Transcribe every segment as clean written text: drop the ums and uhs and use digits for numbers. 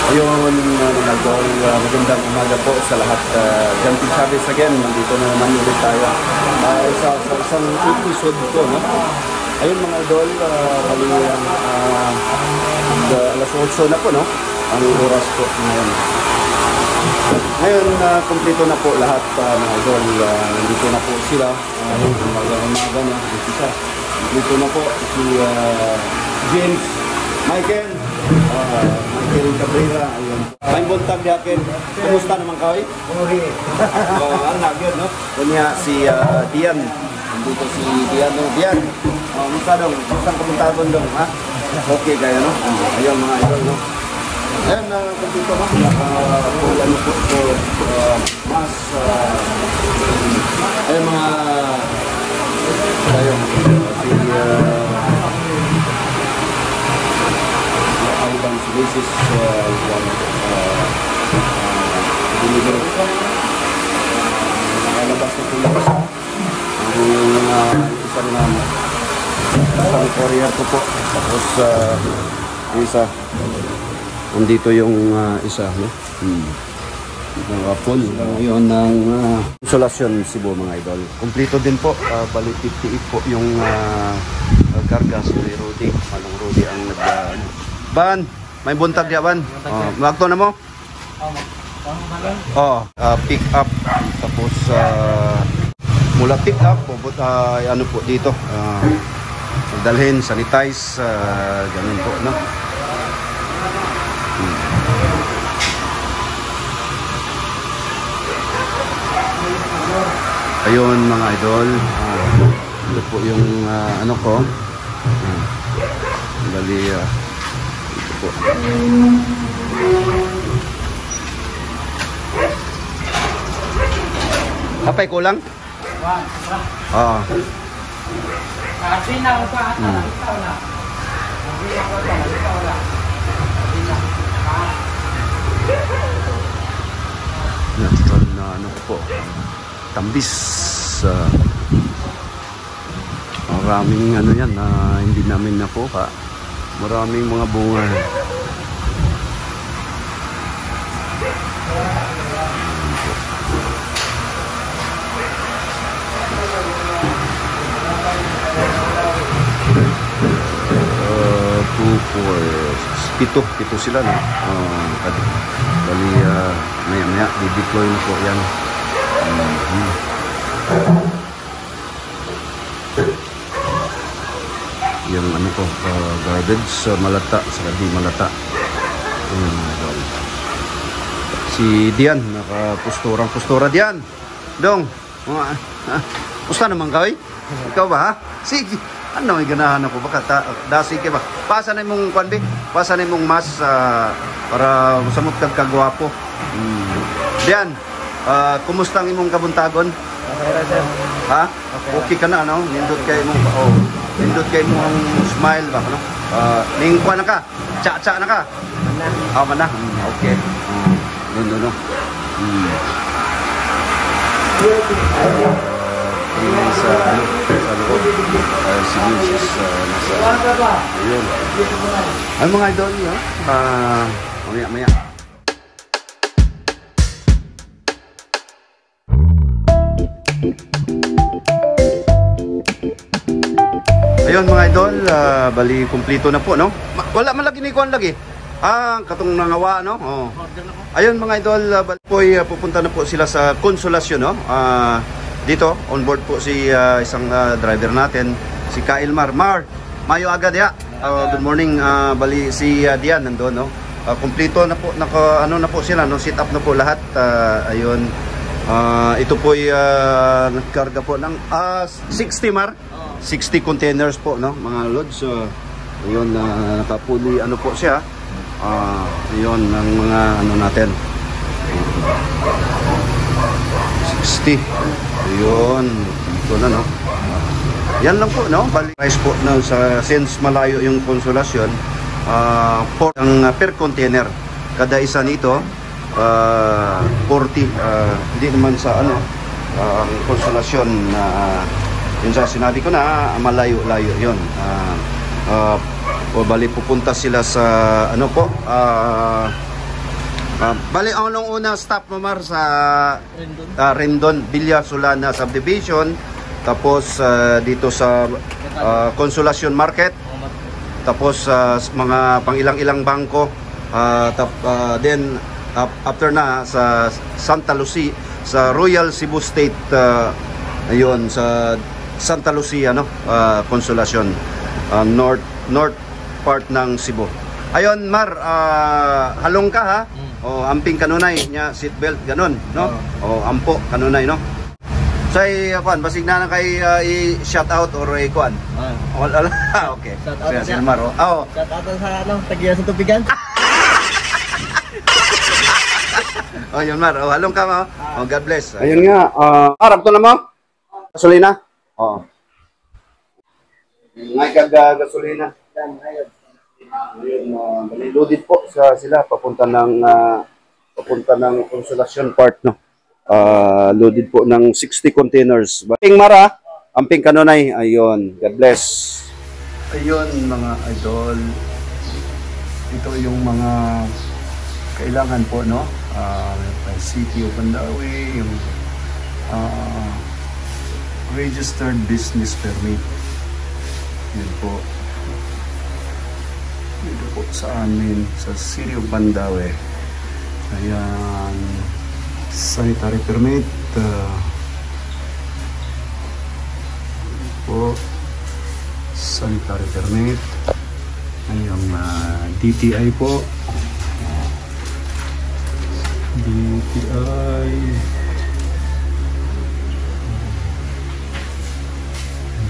Ayun, mga idol, magandang umaga po sa lahat. Jumping Chavez again, nandito na naman ulit tayo sa isang episode ko, no? Ayun mga idol, bali alas 8 na po, no? Ang oras po ngayon. Ngayon, kompleto na po lahat, mga idol. Nandito na po sila. Umaga na, isa. Kompleto na po si James, Michael Cabrera, ayun. May buntag di akin. Kumusta naman kaway? Uri. Ang nagyod, no? Kunya si Dian. Nandito si Dian, no? Dian, musta dong? Saan kapuntagon dong, ha? Okay kayo, no? Ayun mga idol, no? Ayun, kompleto na. Ano po, mas, ayun mga, ayun, si, ibang basis deliver nalabas na po lang isang courier ko po, tapos isa nandito yung isa, no? Full ngayon ng Consolacion Cebu mga idol. Kompleto din po, bali 58 po yung karga. Si Rudy, Manong Rudy ang Ban, may buntag diya ban. Magto na mo? Pick up, tapos mula pick up ano po dito, dalhin, sanitize, ganun po, no? Ayun mga idol, ito po yung ano ko, bali ito po. Apay kulang? Oo. Natural na ano po, tambis. Maraming ano yan na hindi namin nakuha. Maraming mga bunga. Pito sila, no? Bali maya di-deploy na po yan. Yung ano po, garbage, malata sa di malata. Si Dian, naka-postura Dian. Dong, pusta naman ka, ikaw ba, ha? Sige, ano, may ganahan ako, baka dasi ka ba? Pasa na mong kwanbi, pasa na mong mas para masamot kag kagwapo. Dian, kumusta ang imong kabuntagon? Okay, sir. Ha? Okay ka na, no? Nindot kayo mong, nindot kayo mong smile ba, no? Ningkwa na ka? Cha-cha na ka? Mana? Okay. Doon, no? Sa loob. Si Mrs. nasa, ayun. Ay mga idol, maya. Ayun mga idol, bali kumpleto na po, no? Wala man lagi ni kuan lagi. Katong nangawa, no? Ayun mga idol, bali po pupunta na po sila sa Consolacion, no? Dito on board po si isang driver natin, si Kailmar. Mayo agad ya. Good morning. Bali si Dian nandoon, no? Kumpleto na po, ano na po sila, no? Sit up na po lahat. Ayun. Ito po ay nagkarga po ng 60 Mar. 60 containers po, no, mga loads. Ayun, nakapuli ano po siya. Ayun ang mga ano natin. 60. Ayun, ito na, no. Yan lang po, no. Bali price po no, sa since malayo yung Consolacion, per container. Kada isa nito 40, hindi naman sa ano, ang Consolacion na yun sa sinabi ko na malayo-layo yun. O bali pupunta sila sa ano po, Bali, anong una stop mo, Mar, sa Rendon. Rendon, Villa Solana Subdivision, tapos dito sa Consolacion Market, tapos mga pangilang-ilang bangko, then after na sa Santa Lucia, sa Royal Cebu State, ayun, sa Santa Lucia, no? Consolacion, north part ng Cebu. Ayun, Mar, halong ka, ha? O amping kanunay nya seatbelt ganon, no? O ampo kanunay, no? Say kuan basig na kay i-shout out or i-kuan. Wala. Okay. Shout out si Mar. Oh. Shout out sa tagiya sa tubigan. Oh, yun, Mar. Oh, halong ka mo. Oh, God bless. Ayun nga, harap to na mo. Gasolina. Oo. Ngay kag gasolina. Ayun, loaded po sila papunta ng Consolacion Park, no. Loaded po ng 60 containers. Amping Mara, amping kanunay. Ayun, God bless. Ayun, mga idol. Ito yung mga kailangan po, no. City of Mandaue, yung registered business permit. Yun po. Dito po sa amin, sa City of Mandaue. Ayan, sanitary permit. Po, sanitary permit. Ayan, DTI po. DTI.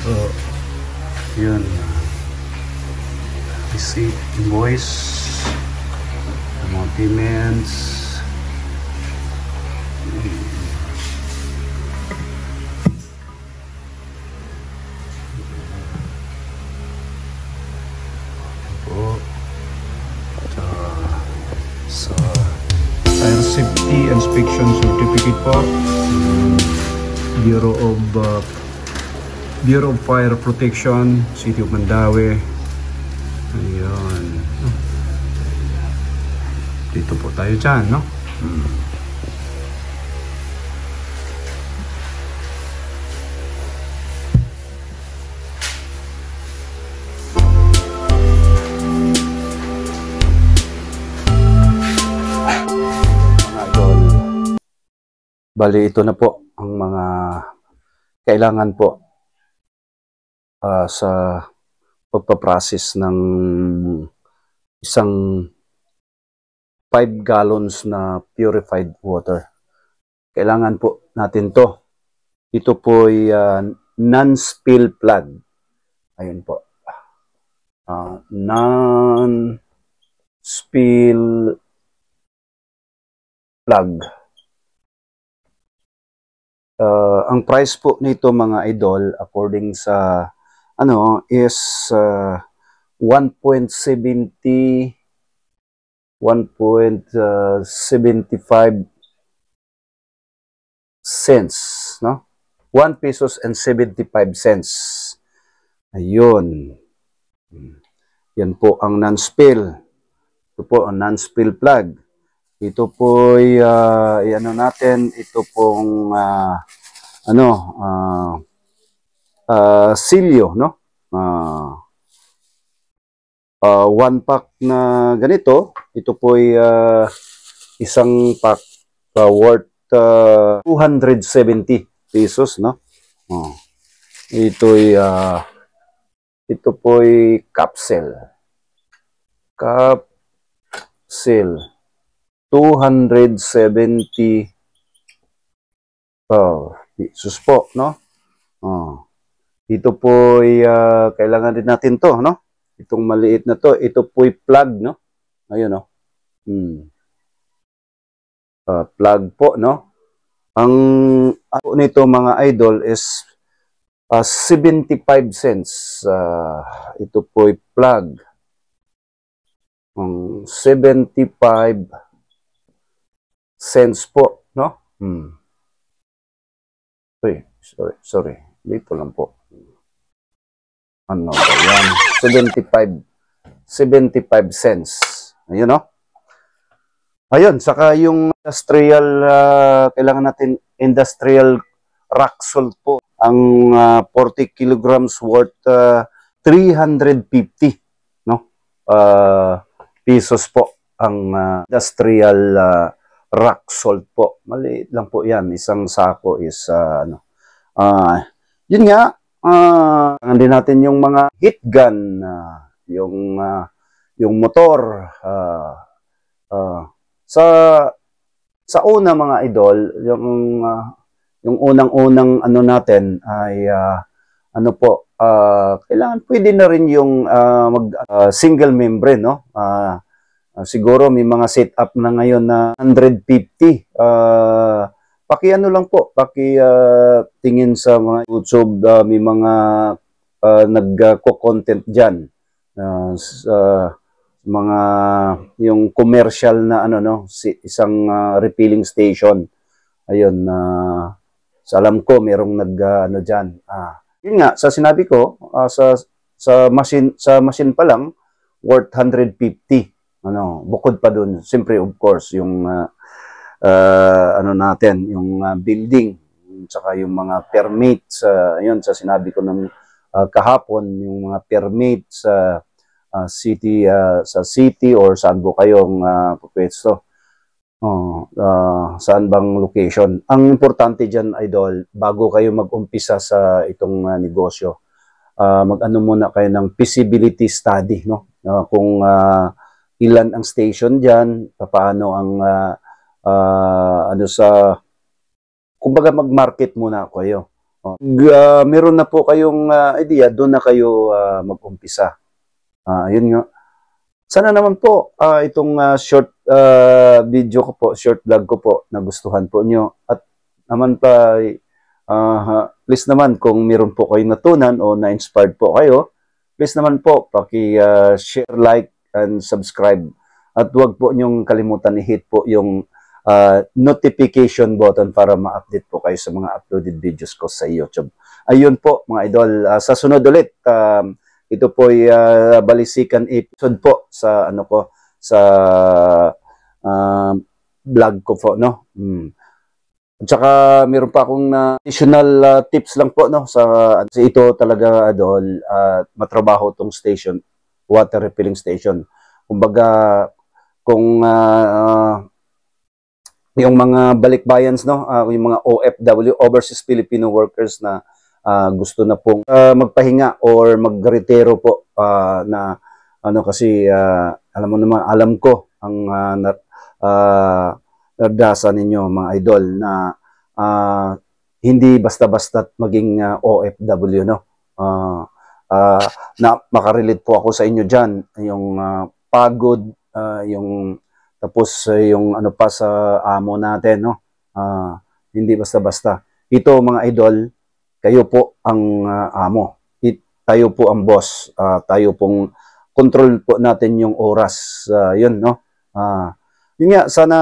Oh, yun. Receipt, invoice, mga payments. Po. Sa Fire Safety Inspection Certificate po. Bureau of Fire Protection, City of Mandaue. Ayun. Dito po tayo dyan, no? Mga idol, bali ito na po ang mga kailangan po sa pagpaprocess ng isang 5 gallons na purified water. Kailangan po natin to. Ito po ay non-spill plug. Ayun po. Non-spill plug. Ang price po nito, mga idol, according sa is 1.75 cents, no? 1 pesos and 75 cents. Ayun. Yan po ang non-spill. Ito po ang non-spill plug. Ito po ay natin, ito pong silyo, no? 1 pack na ganito, ito po ay isang pack worth 270 pesos, no? Ito po ay capsule. 270 pesos po, no? Ito po ay kailangan din natin to, no? Itong maliit na to, ito po ay plug, no? Ayun, no? Plug po, no? Ang nito, mga idol, is 75 cents. Ito po ay plug. 75 cents po, no? Sorry. Dito lang po. Ano ba yan? 75 cents. Ayun, no? Ayun, saka yung industrial, kailangan natin industrial rock salt po. Ang 40 kilograms worth 350, no? Pesos po ang industrial rock salt po. Maliit lang po yan. Isang sako is yun nga, hindi natin yung mga heat gun, yung motor, sa una mga idol, yung unang-unang ano natin ay ano po, kailangan pwede na rin yung mag single membrane, no? Siguro may mga setup na ngayon na 150. Paki-ano lang po, tingin sa mga YouTube, may mga nagko-content diyan. Mga yung commercial na ano, no, isang refilling station. Ayun, sa alam ko merong ano diyan. Yun nga sa sinabi ko, sa machine pa lang worth 150. Ano, bukod pa dun, siyempre of course yung ano natin, yung building, saka yung mga permits, ayun sa sinabi ko ng kahapon, yung mga permits sa city or saan po kayong pupwesto. Saan bang location. Ang importante dyan, idol, bago kayo mag-umpisa sa itong negosyo, mag-ano muna kayo ng feasibility study, no? Kung ilan ang station dyan, paano ang ano sa, kumbaga mag-market muna kayo. Meron na po kayong idea, doon na kayo mag-umpisa. Yun nga. Sana naman po itong short video ko po, short vlog ko po, nagustuhan po nyo. At naman pa, please naman kung meron po kayo natunan o na-inspired po kayo, please naman po, paki-share, like, and subscribe. At huwag po nyong kalimutan i-hit po yung notification button para ma-update po kayo sa mga uploaded videos ko sa YouTube. Ayun po mga idol, sa sunod ulit, ito po ay balisikan episode po sa ano ko, sa vlog ko po, no. At saka meron pa akong additional tips lang po, no, sa ito talaga idol, matrabaho tong station, water refilling station. Kumbaga kung yung mga balikbayans, no, yung mga OFW, overseas Filipino workers na gusto na pong magpahinga or magretiro po, na ano kasi alam mo naman, alam ko ang nardasan ninyo mga idol na hindi basta-basta maging OFW, no. Na makarelate po ako sa inyo diyan, yung pagod, yung tapos yung ano pa sa amo natin, no. Hindi basta-basta. Ito mga idol, kayo po ang amo. Tayo po ang boss. Tayo pong control po natin yung oras. Yun, no? Yun nga, sana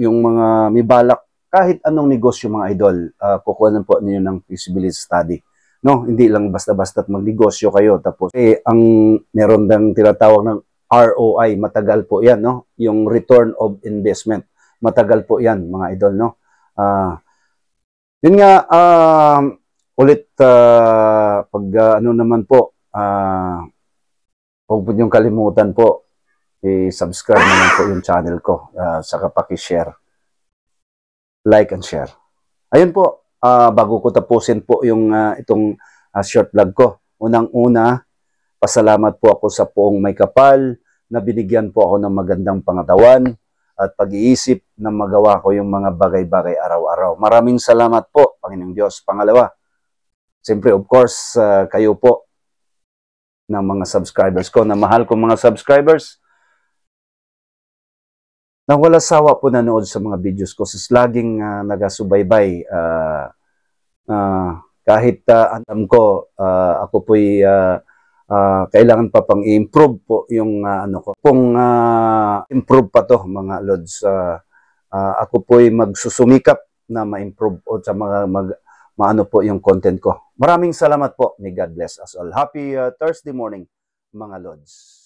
yung mga may balak, kahit anong negosyo mga idol, kukuhanan po ninyo ng feasibility study. No? Hindi lang basta-basta magnegosyo kayo. Tapos, ang meron dang tinatawag ng ROI, matagal po yan, no? Yung return of investment. Matagal po yan, mga idol, no? Yun nga, ulit, pag ano naman po, huwag po niyong kalimutan po, i-subscribe naman po yung channel ko, saka paki-share, like and share. Ayun po, bago ko tapusin po yung itong short vlog ko, unang-una, pasalamat po ako sa poong may kapal, na binigyan po ako ng magandang pangatawan, at pag-iisip na magawa ko yung mga bagay-bagay araw-araw. Maraming salamat po, Panginoong Diyos. Pangalawa, siyempre, of course, kayo po ng mga subscribers ko, na mahal kong mga subscribers, na wala sawa po nanood sa mga videos ko, laging nagasubaybay. Kahit alam ko, ako po'y kailangan pa pang i-improve po yung ano ko. Kung improve pa to mga lods, ako po'y magsusumikap na ma-improve o sa mga maano po yung content ko. Maraming salamat po. May God bless us all. Happy Thursday morning mga lods.